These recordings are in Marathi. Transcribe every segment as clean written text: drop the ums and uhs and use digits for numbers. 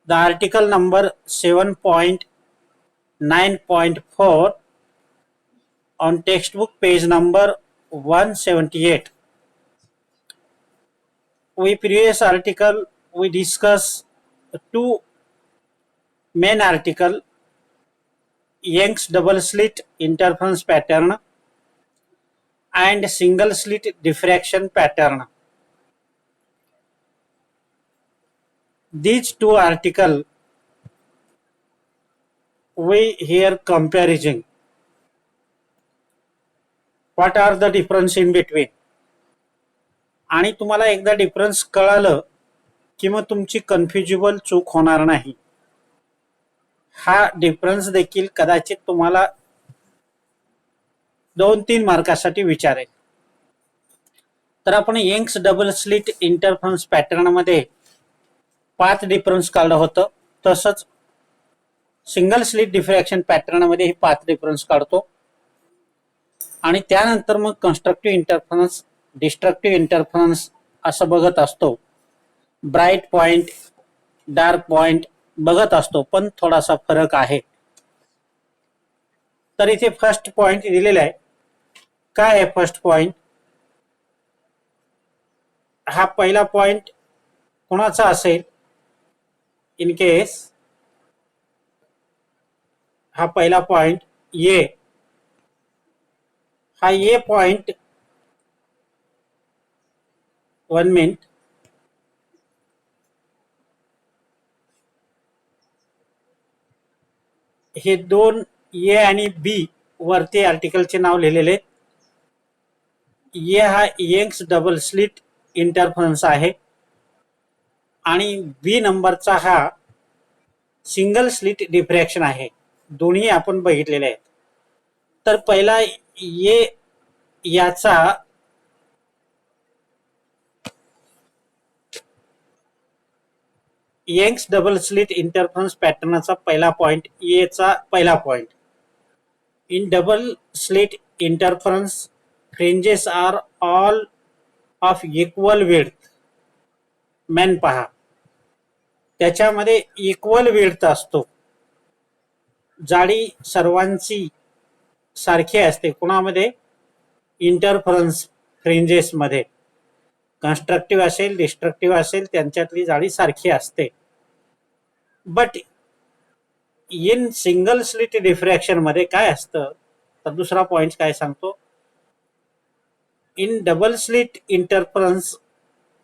The article number 7.9.4 on textbook page number 178. We previous article we discuss two main article, Young's double slit interference pattern and single slit diffraction pattern. These two article we here comparison. What are the difference in between? आणि तुम्हाला एकदा डिफरन्स कळालं की मग तुमची कन्फ्युजिबल चूक होणार नाही. हा डिफरन्स देखील कदाचित तुम्हाला 2-3 मार्कासाठी विचारेल. तर आपण Young's double slit interference pattern मध्ये 5 डिफरन्स काढलं होतं. तसंच सिंगल स्लिट डिफ्रॅक्शन पॅटर्न मध्ये 5 डिफरन्स काढतो आणि त्यानंतर मग कन्स्ट्रक्टिव्ह इंटरफरन्स, डिस्ट्रक्टिव्ह इंटरफरन्स असं बघत असतो. ब्राईट पॉइंट, डार्क पॉइंट बघत असतो, पण थोडासा फरक आहे. तर इथे फर्स्ट पॉइंट दिलेला आहे. काय आहे फर्स्ट पॉइंट? हा पहिला पॉइंट कोणाचा असेल? इन केस हा पहिला पॉइंट ए, हा ए पॉइंट 1 मिनिट, हे दोन ए आणि बी वरती आर्टिकलचे नाव लिहिलेले. ए हा यंग्स डबल स्लिट इंटरफरन्स आहे आणि बी नंबरचा हा सिंगल स्लिट डिफ्रॅक्शन आहे. दोन्ही आपण बघितलेले आहेत. तर पहिला ए याचा यंग्स डबल स्लिट इंटरफरन्स पॅटर्नचा पहिला पॉइंट, ए चा पहिला point. In double slit interference fringes are all of equal width. Main पहा, त्याच्यामध्ये इक्वल विड्थ असतो. जाडी सर्वांची सारखी असते. कोणामध्ये? इंटरफरन्स फ्रिंजेस मध्ये. कन्स्ट्रक्टिव्ह असेल, डिस्ट्रक्टिव्ह असेल, त्यांच्यातली जाडी सारखी असते. But in single slit diffraction मध्ये काय असतं? तर दुसरा पॉइंट काय सांगतो? In double slit interference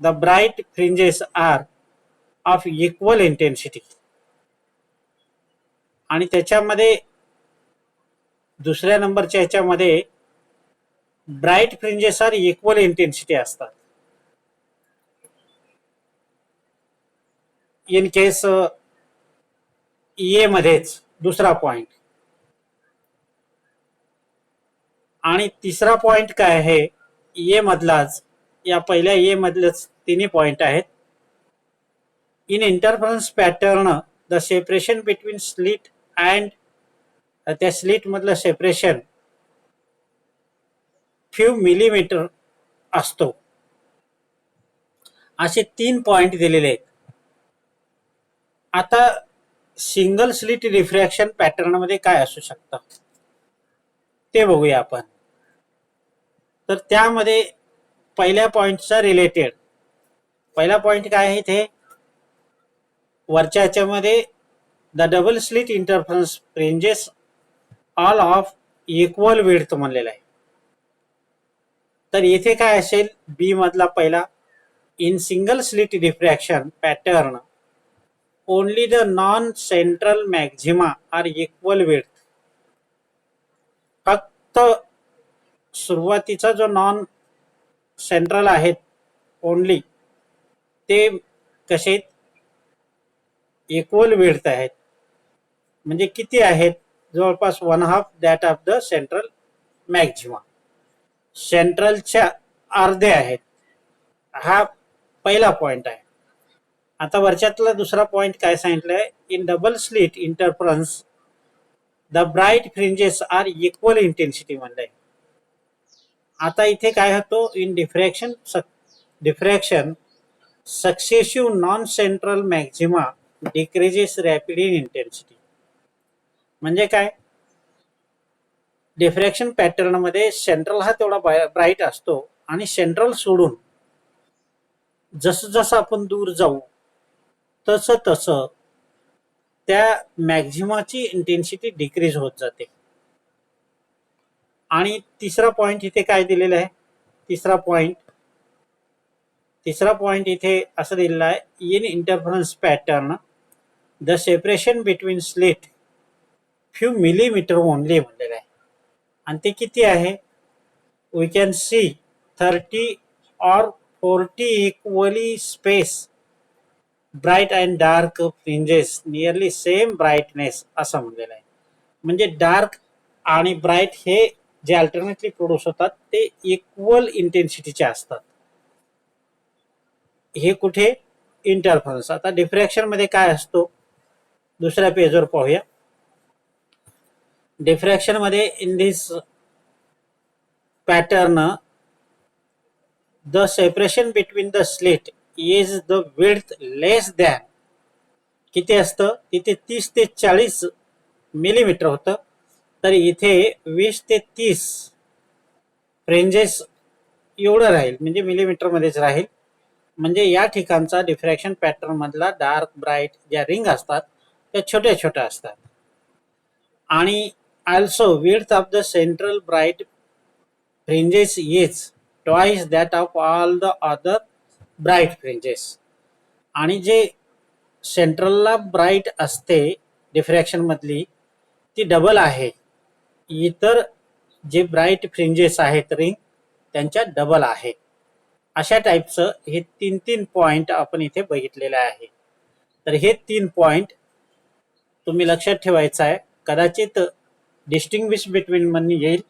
the bright fringes are of equal intensity. आणि त्याच्यामध्ये दुसऱ्या नंबरच्या ह्याच्यामध्ये bright fringes are equal intensity असतात. इन केस ए मध्येच दुसरा पॉइंट. आणि तिसरा पॉइंट काय आहे? ए मधलाच, या पहिल्या ए मधलेच तिन्ही पॉइंट आहेत. In interference pattern the separation between slit and, त्या स्लिट मधलं सेपरेशन फ्यू मिलीमीटर असतो. असे 3 पॉइंट दिलेले आहेत. आता सिंगल स्लिट डिफ्रॅक्शन पॅटर्न मध्ये काय असू शकतं ते बघूया आपण. तर त्यामध्ये पहिल्या पॉइंटचा रिलेटेड पहिला पॉइंट काय आहे? इथे वरच्या ह्याच्यामध्ये the double slit interference fringes all of equal width म्हणलेला आहे. तर इथे काय असेल? बी मधला पहिला, in single slit diffraction pattern only the non central maxima are equal width. फक्त सुरुवातीचा जो नॉन सेंट्रल आहेत ओनली ते कसे इक्वल विड्थ आहेत. म्हणजे किती आहेत? जवळपास 1/2 that of the central maxima. सेंट्रलच्या अर्धे आहेत. हा पहिला पॉइंट आहे. आता वरच्यातला दुसरा पॉइंट काय सांगितलंय? In double slit interference the bright fringes are equal intensity म्हणलंय. आता इथे काय होतो? In diffraction successive non central maxima decreases rapid in intensity. म्हणजे काय, डिफ्रॅक्शन पॅटर्न मध्ये सेंट्रल हा तेवढा ब्राईट असतो आणि सेंट्रल सोडून जसं जसं आपण दूर जाऊ तसं तसं त्या मॅक्झिमाची इंटेन्सिटी डिक्रीज होत जाते. आणि तिसरा पॉइंट इथे काय दिलेला आहे, तिसरा पॉइंट इथे असं दिलेला आहे, in interference pattern the separation between slit few millimeter only म्हणलेलं आहे. आणि ते किती आहे, we can see 30 or 40 equally space bright and dark fringes nearly same brightness असं म्हणलेलं आहे. म्हणजे डार्क आणि ब्राईट हे जे अल्टरनेटली प्रोड्यूस होतात ते इक्वल इंटेन्सिटीचे असतात. हे कुठे, इंटरफरन्स. आता डिफ्रॅक्शन मध्ये काय असतो, दुसऱ्या पेजवर पाहूया. डिफ्रॅक्शन मध्ये in this pattern the separation between the slit is the width less than, किती असतं तिथे 30 ते 40 मिलीमीटर होतं, तर इथे 20 ते 30 फ्रेंजेस एवढं राहील, म्हणजे मिलीमीटर मध्येच राहील. म्हणजे या ठिकाणचा डिफ्रॅक्शन पॅटर्न मधला डार्क ब्राईट ज्या रिंग असतात त्या छोट्या छोट्या असतात. आणि also width of the central bright fringes is twice that of all the other bright fringes. आणि जे सेंट्रलला ब्राईट असते डिफ्रॅक्शन मधली ती डबल आहे, इतर जे ब्राईट फ्रिंजेस आहेत रिंग त्यांच्या डबल आहे. अशा टाईपचं हे 3 पॉइंट आपण इथे बघितलेले आहे. तर हे 3 पॉइंट तुम्ही लक्षात ठेवायचं आहे, कदाचित डिस्टिंग्विश बिटवीन म्हणून येईल.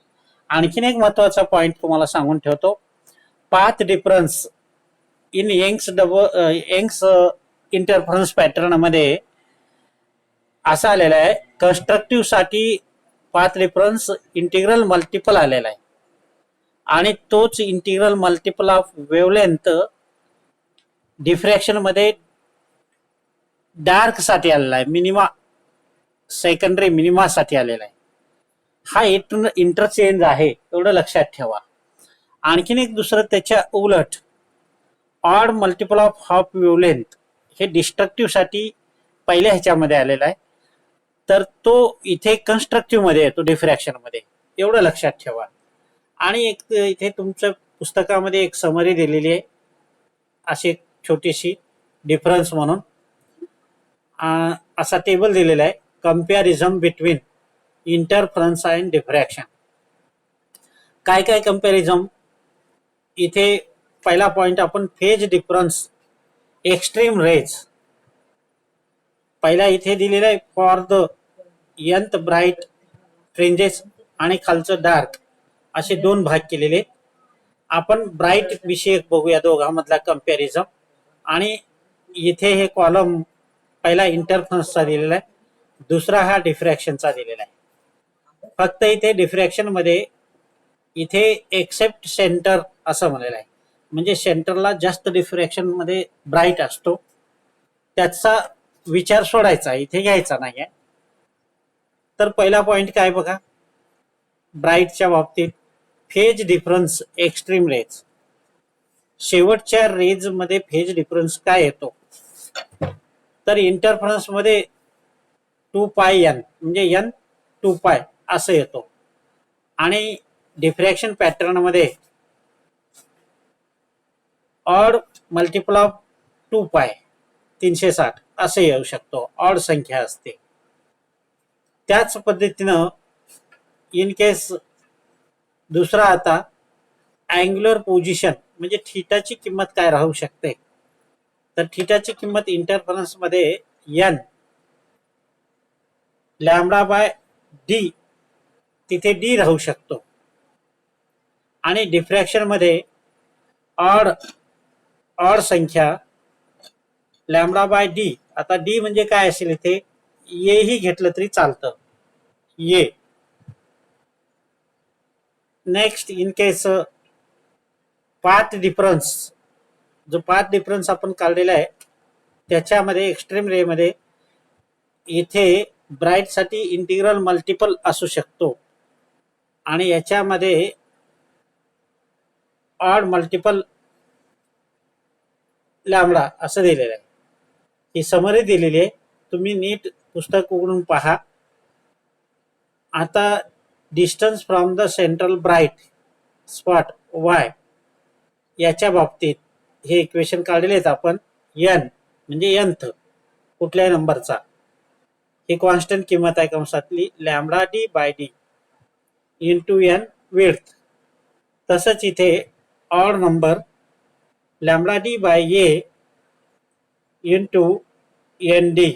आणखीन एक महत्वाचा पॉइंट तुम्हाला सांगून ठेवतो, path difference in Young's interference pattern मध्ये असा आलेला आहे, कन्स्ट्रक्टिव्ह साठी पाथ डिफरन्स इंटिग्रल मल्टिपल आलेला आहे आणि तोच integral multiple of wavelength diffraction मध्ये डार्क साठी आलेला आहे, मिनिमा सेकंडरी मिनिमा साठी आलेला आहे. हा इंटरचेंज आहे, एवढं लक्षात ठेवा. आणखीन एक दुसरं त्याच्या उलट odd multiple of half wavelength हे डिस्ट्रक्टिव्ह साठी पहिल्या ह्याच्यामध्ये आलेला आहे, तर तो इथे कन्स्ट्रक्टिव्ह मध्ये येतो डिफ्रॅक्शन मध्ये, एवढं लक्षात ठेवा. आणि एक इथे तुमच्या पुस्तकामध्ये एक समरी दिलेली आहे, अशी एक छोटीशी डिफरन्स म्हणून असा टेबल दिलेला आहे, comparison between interference and diffraction. काय काय कंपॅरिझन, इथे पहिला पॉइंट आपण फेज डिफरन्स एक्स्ट्रीम रेज, पहिला इथे दिलेला आहे for the nth bright fringes आणि खालचं डार्क, असे 2 भाग केलेले. आपण ब्राईट विषय बघूया दोघांमधला कंपॅरिझन. आणि इथे हे कॉलम पहिला इंटरफरन्सचा दिलेला आहे, दुसरा हा डिफ्रॅक्शनचा दिलेला आहे. फक्त इथे डिफ्रॅक्शन मध्ये इथे एक्सेप्ट सेंटर असं म्हणालेलं आहे, म्हणजे सेंटरला जास्त डिफ्रॅक्शन मध्ये ब्राईट असतो, त्याचा विचार सोडायचा, इथे घ्यायचा नाही आहे. तर पहिला पॉइंट काय बघा, ब्राईटच्या बाबतीत फेज डिफरन्स एक्स्ट्रीम रेज, शेवटच्या रेज मध्ये फेज डिफरन्स काय येतो, तर इंटरफरन्स मध्ये 2πn म्हणजे n 2π असं येतो. आणि डिफ्रॅक्शन पॅटर्न मध्ये ऑड मल्टिपल ऑफ 2π 360 असं येऊ शकतो, ऑड संख्या असते. त्याच पद्धतीनं इन केस दुसरा आता अँग्युलर पोझिशन म्हणजे थीटाची किंमत काय राहू शकते, तर थीटाची किंमत इंटरफरन्स मध्ये n लॅम्बडा बाय डी, तिथे डी राहू शकतो. आणि डिफ्रॅक्शन मध्ये ऑड संख्या लॅम्बडा बाय डी, आता डी म्हणजे काय असेल इथे, ये ही घेतलं तरी चालतं, ये. Next in case path difference, जो पाथ डिफरन्स आपण काढलेला आहे त्याच्यामध्ये एक्स्ट्रीम रे मध्ये इथे ब्राईट साठी इंटिग्रल मल्टिपल असू शकतो आणि याच्यामध्ये ऑड मल्टिपल लॅम्बडा असं दिलेलं आहे. ही समरी दिलेली आहे, तुम्ही नीट पुस्तक उघडून पहा. आता distance from the central bright spot Y याच्या बाबतीत हे इक्वेशन काढलेले आहेत आपण. एन म्हणजे nth कुठल्याही नंबरचा, ही कॉन्स्टंट किंमत आहे कंसातली, lambda D by D into N width. तसंच इथे odd number lambda D by A into N D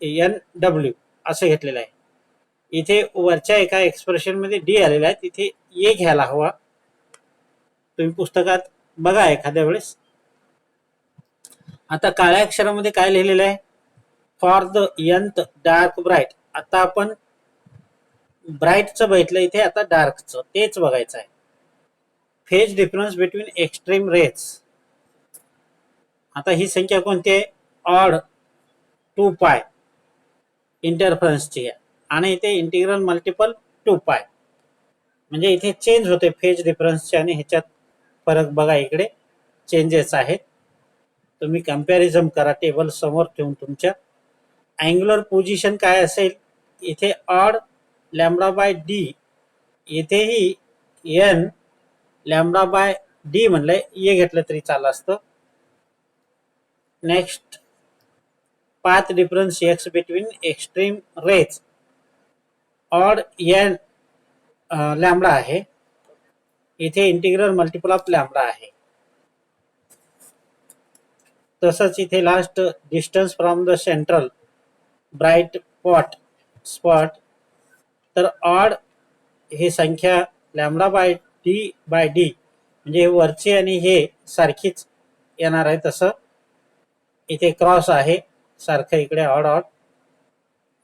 N W असं घेतलेलं आहे. इथे वरच्या एका एक्सप्रेशन मध्ये डी आलेला आहे, तिथे ए घ्यायला हवा. तुम्ही पुस्तकात बघा एखाद्या वेळेस. आता काळ्या अक्षरामध्ये काय लिहिलेलं आहे, for the nth dark bright. आता आपण ब्राईटचं बघितलं, इथे आता डार्कचं तेच बघायचं आहे. Phase difference between extreme rays. आता ही संख्या कोणती आहे, ऑड 2 पाय इंटरफरन्सची आहे आणि इथे इंटिग्रल मल्टिपल 2 पाय, म्हणजे इथे चेंज होते फेज डिफरन्सचे आणि ह्याच्यात फरक बघा, इकडे चेंजेस आहेत. तुम्ही कम्पॅरिझन करा टेबल समोर ठेवून तुमच्या. अँग्युलर पोझिशन काय असेल, इथे ऑड लॅम्बडा बाय डी, इथेही एन लॅम्बडा बाय डी म्हणलंय, ए घेतलं तरी चाललं असतं. Next path difference x between extreme rays, odd n lambda आहे, इथे इंटिग्रल मल्टिपल ऑफ लॅम्बडा आहे. तसंच इथे last distance from the central bright spot, तर ऑड ही संख्या लॅम्बडा बाय डी म्हणजे वरची आणि हे सारखीच येणार आहे. तसं इथे क्रॉस आहे सारखं, इकडे ऑड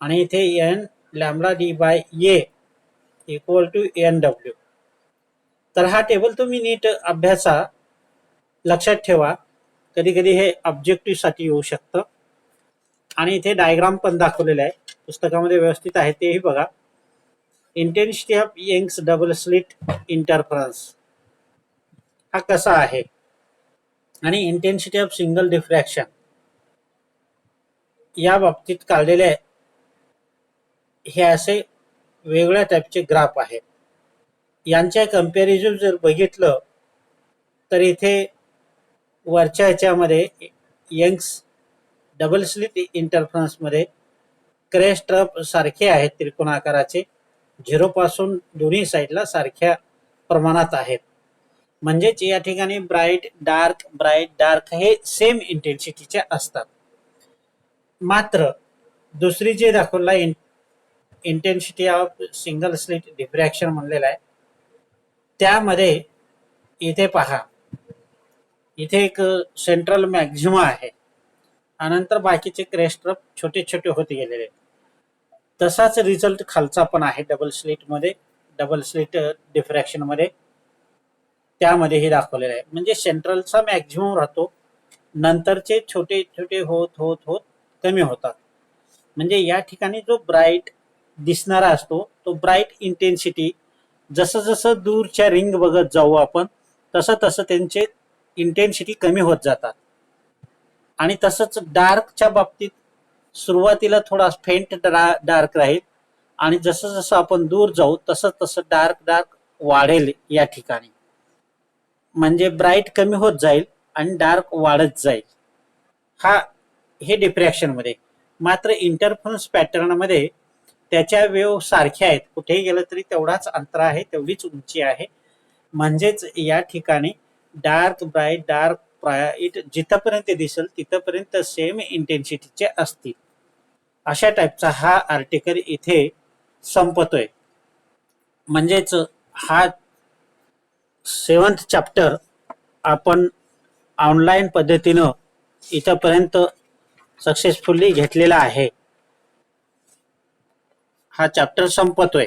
आणि इथे n lambda D by A equal to n W. तर हा टेबल तुम्ही नीट अभ्यासा, लक्षात ठेवा. कधी कधी हे ऑब्जेक्टिव्ह साठी येऊ शकतं. आणि इथे डायग्राम पण दाखवलेला आहे पुस्तकामध्ये, व्यवस्थित आहे तेही बघा. Intensity of Young's double slit interference हा कसा आहे आणि इंटेन्सिटी ऑफ सिंगल डिफ्रॅक्शन या बाबतीत काढलेले हे असे वेगळ्या टाईपचे ग्राफ आहेत. यांच्या कम्पॅरिझन जर बघितलं तर इथे वरच्या ह्याच्यामध्ये यंग्स डबल स्लिट इंटरफरन्स मध्ये क्रेस्ट सारखे आहेत त्रिकोणाकाराचे, 0 पासून दोन्ही साईडला सारख्या प्रमाणात आहेत. म्हणजेच या ठिकाणी ब्राईट डार्क हे सेम इंटेन्सिटीचे असतात. मात्र दुसरी जे दाखवला intensity of single slit diffraction म्हणलेला आहे, त्यामध्ये इथे पहा, इथे एक सेंट्रल मॅक्झिमा आहे, त्यानंतर बाकीचे क्रेस्ट छोटे छोटे होते गेलेले. तसाच रिझल्ट खालचा पण आहे डबल स्लिट डिफ्रॅक्शन मध्ये, त्यामध्ये हे दाखवलेलं आहे. म्हणजे सेंट्रलचा मॅक्झिमम राहतो, नंतरचे छोटे छोटे होत होत होत कमी होतात. म्हणजे या ठिकाणी जो ब्राईट दिसणारा असतो तो ब्राईट इंटेन्सिटी, जसं जसं दूरच्या रिंग बघत जाऊ आपण तसं तसं त्यांचे इंटेन्सिटी कमी होत जातात. आणि तसंच डार्कच्या बाबतीत सुरुवातीला थोडा फेंट डार्क राहील आणि जसं जसं आपण दूर जाऊ तसं तसं डार्क वाढेल या ठिकाणी. म्हणजे ब्राईट कमी होत जाईल आणि डार्क वाढत जाईल. हे डिफ्रॅक्शन मध्ये. मात्र इंटरफरन्स पॅटर्न मध्ये त्याच्या वेव्ह सारख्या आहेत, कुठेही गेलं तरी तेवढाच अंतर आहे, तेवढीच उंची आहे. म्हणजेच या ठिकाणी डार्क ब्राईट जिथपर्यंत दिसेल तिथपर्यंत सेम इंटेन्सिटीचे असतील. अशा टाईपचा हा आर्टिकल इथे संपतोय. म्हणजेच हा 7th चॅप्टर आपण ऑनलाईन पद्धतीनं इथपर्यंत सक्सेसफुली घेतलेला आहे. हा चॅप्टर संपतोय.